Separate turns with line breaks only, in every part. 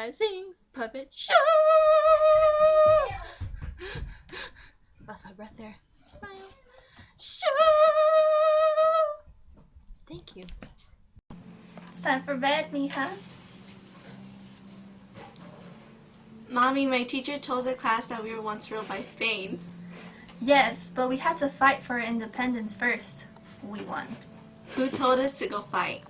Uprisings puppet show. Lost my breath there. Smile. Show. Thank you.
It's time for bed, mija.
Mommy, my teacher told the class that we were once ruled by Spain.
Yes, but we had to fight for our independence first. We won.
Who told us to go fight?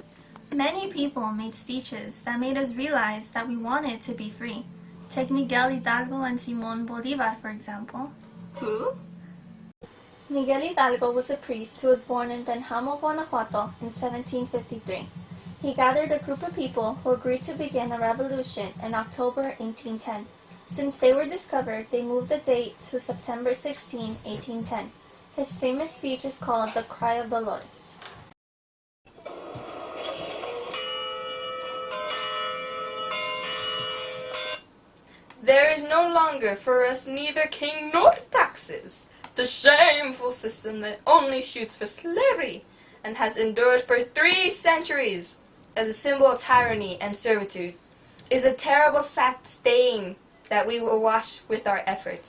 Many people made speeches that made us realize that we wanted to be free. Take Miguel Hidalgo and Simón Bolívar, for example.
Who?
Miguel Hidalgo was a priest who was born in Benjamo, Guanajuato in 1753. He gathered a group of people who agreed to begin a revolution in October 1810. Since they were discovered, they moved the date to September 16, 1810. His famous speech is called the Cry of Dolores.
There is no longer for us neither king nor taxes. The shameful system that only shoots for slavery and has endured for 3 centuries as a symbol of tyranny and servitude is a terrible stain that we will wash with our efforts.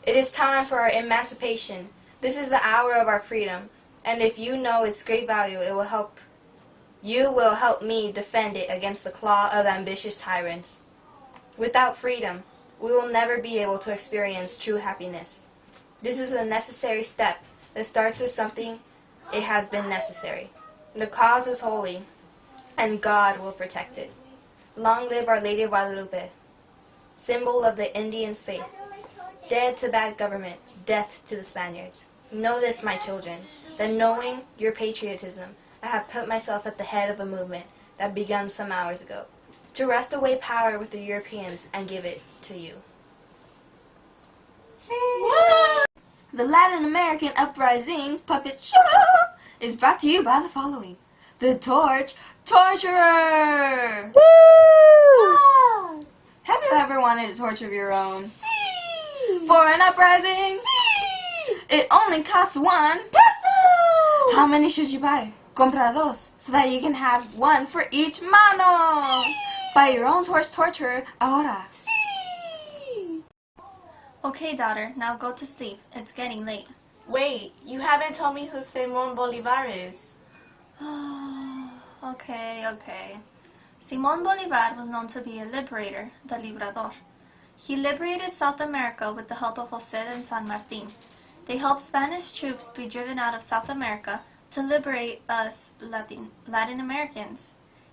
It is time for our emancipation. This is the hour of our freedom, and if you know its great value, you will help me defend it against the claw of ambitious tyrants. Without freedom, we will never be able to experience true happiness. This is a necessary step that starts with something. It has been necessary. The cause is holy, and God will protect it. Long live Our Lady of Guadalupe, symbol of the Indians' faith. Dead to bad government, death to the Spaniards. Know this, my children, that knowing your patriotism, I have put myself at the head of a movement that began some hours ago, to wrest away power with the Europeans and give it to you.
The Latin American Uprisings puppet show is brought to you by the following. The Torch Torturer! Woo! Ah! Have you ever wanted a torch of your own? Sí! For an uprising? Sí! It only costs 1 peso! How many should you buy? Compra dos, so that you can have 1 for each mano! Sí! Buy your own torch torturer ahora.
Sí! Okay, daughter, now go to sleep. It's getting late.
Wait, you haven't told me who Simón Bolívar is.
Okay. Simón Bolívar was known to be a liberator, the Librador. He liberated South America with the help of José and San Martín. They helped Spanish troops be driven out of South America to liberate us Latin Americans.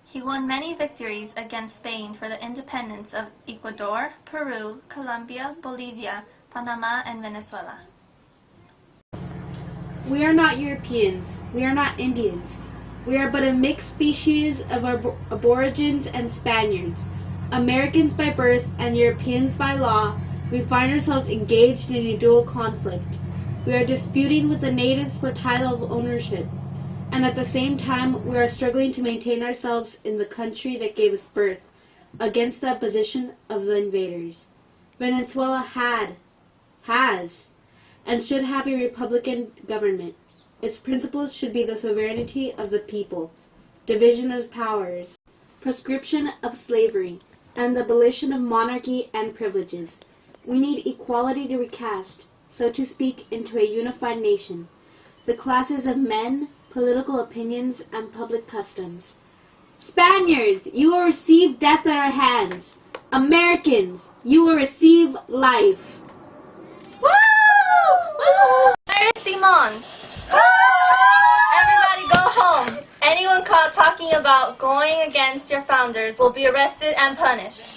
He won many victories against Spain for the independence of Ecuador, Peru, Colombia, Bolivia, Panama, and Venezuela.
We are not Europeans. We are not Indians. We are but a mixed species of aborigines and Spaniards. Americans by birth and Europeans by law, we find ourselves engaged in a dual conflict. We are disputing with the natives for title of ownership, and at the same time we are struggling to maintain ourselves in the country that gave us birth, against the opposition of the invaders. Venezuela has, and should have a republican government. Its principles should be the sovereignty of the people, division of powers, proscription of slavery, and the abolition of monarchy and privileges. We need equality to recast, so to speak, into a unified nation, the classes of men, political opinions, and public customs. Spaniards, you will receive death at our hands. Americans, you will receive life.
Woo! Where's Simón? Everybody go home. Anyone caught talking about going against your founders will be arrested and punished.